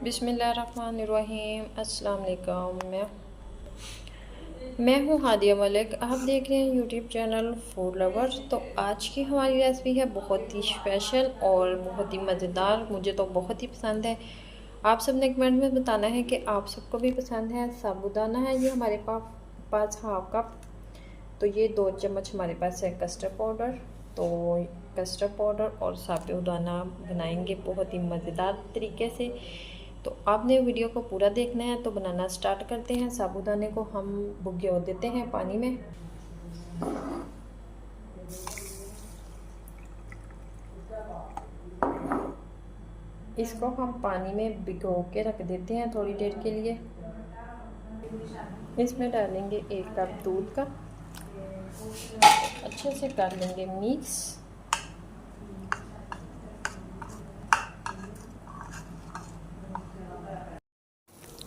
बिस्मिल्लाहिर्रहमानिर्रहीम। अस्सलाम वालेकुम। मैं हूँ हादिया मलिक। आप देख रहे हैं यूट्यूब चैनल फूड लवर्स। तो आज की हमारी रेसिपी है बहुत ही स्पेशल और बहुत ही मज़ेदार। मुझे तो बहुत ही पसंद है। आप सब ने कमेंट में बताना है कि आप सबको भी पसंद है। साबूदाना है ये हमारे पास हाफ कप। तो ये 2 चम्मच हमारे पास है कस्टर्ड पाउडर। तो कस्टर्ड पाउडर और साबूदाना बनाएंगे बहुत ही मज़ेदार तरीके से। तो आपने वीडियो को पूरा देखना है। तो बनाना स्टार्ट करते हैं। साबूदाने को हम भिगो देते हैं पानी में। इसको हम पानी में भिगो के रख देते हैं थोड़ी देर के लिए। इसमें डालेंगे 1 कप दूध का, अच्छे से कर लेंगे मिक्स।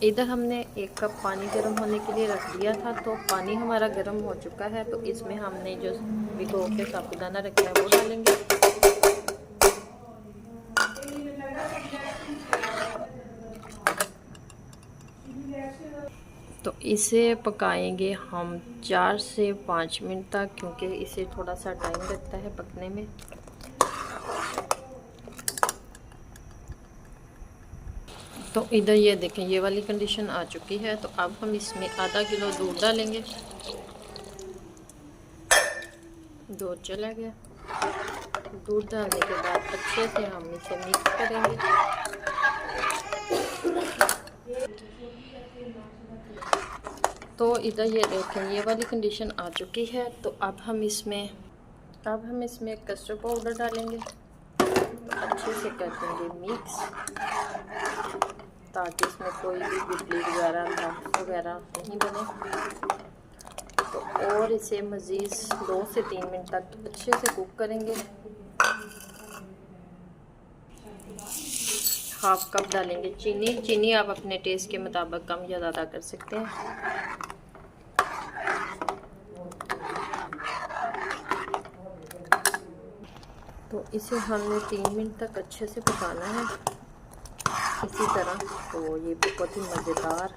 इधर हमने 1 कप पानी गर्म होने के लिए रख दिया था। तो पानी हमारा गर्म हो चुका है। तो इसमें हमने जो भिगो के साबूदाना रखा है वो डालेंगे। तो इसे पकाएंगे हम 4 से 5 मिनट तक, क्योंकि इसे थोड़ा सा टाइम लगता है पकने में। तो इधर ये देखें, ये वाली कंडीशन आ चुकी है। तो अब हम इसमें आधा किलो दूध डालेंगे। दूध चला गया। दूध डालने के बाद अच्छे से हम इसे मिक्स करेंगे। तो इधर ये देखें, ये वाली कंडीशन आ चुकी है। तो अब हम इसमें कस्टर्ड पाउडर डालेंगे। अच्छे से कर देंगे मिक्स, ताकि इसमें कोई भी गुठली वगैरह लम्स वगैरह नहीं बने। तो और इसे मज़ीद 2 से 3 मिनट तक अच्छे से कुक करेंगे। हाफ कप डालेंगे चीनी आप अपने टेस्ट के मुताबिक कम या ज़्यादा कर सकते हैं। तो इसे हमने 3 मिनट तक अच्छे से पकाना है इसी तरह। तो ये बहुत ही मज़ेदार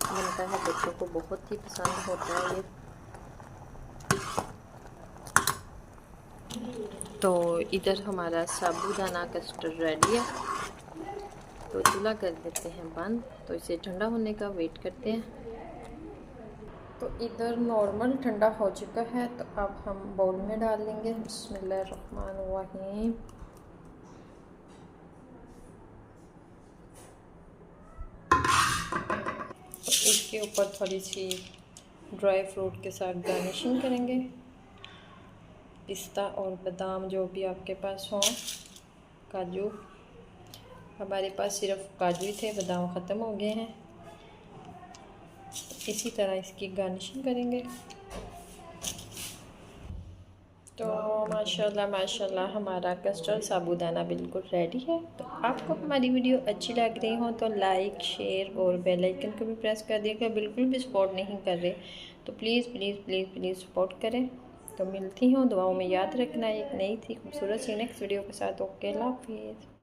बनता है, बच्चों को बहुत ही पसंद होता है ये। तो इधर हमारा साबूदाना कस्टर्ड रेडी है। तो चूल्हा कर देते हैं बंद। तो इसे ठंडा होने का वेट करते हैं। तो इधर नॉर्मल ठंडा हो चुका है। तो अब हम बाउल में डाल लेंगे। बिस्मिल्लाहिर्रहमानिर्रहीम। तो इसके ऊपर थोड़ी सी ड्राई फ्रूट के साथ गार्निशिंग करेंगे। पिस्ता और बादाम जो भी आपके पास हो, काजू। हमारे पास सिर्फ काजू ही थे, बादाम ख़त्म हो गए हैं। इसी तरह इसकी गार्निशिंग करेंगे। तो माशाल्लाह हमारा कस्टर्ड साबूदाना बिल्कुल रेडी है। तो आपको हमारी वीडियो अच्छी लग रही हो तो लाइक, शेयर और बेल आइकन को भी प्रेस कर दिएगा। बिल्कुल भी सपोर्ट नहीं कर रहे तो please please please please support करें। तो मिलती हूँ, दुआओं में याद रखना। एक नई थी खूबसूरत सी नेक्स्ट वीडियो के साथ। ओके, अल्लाह हाफिज़।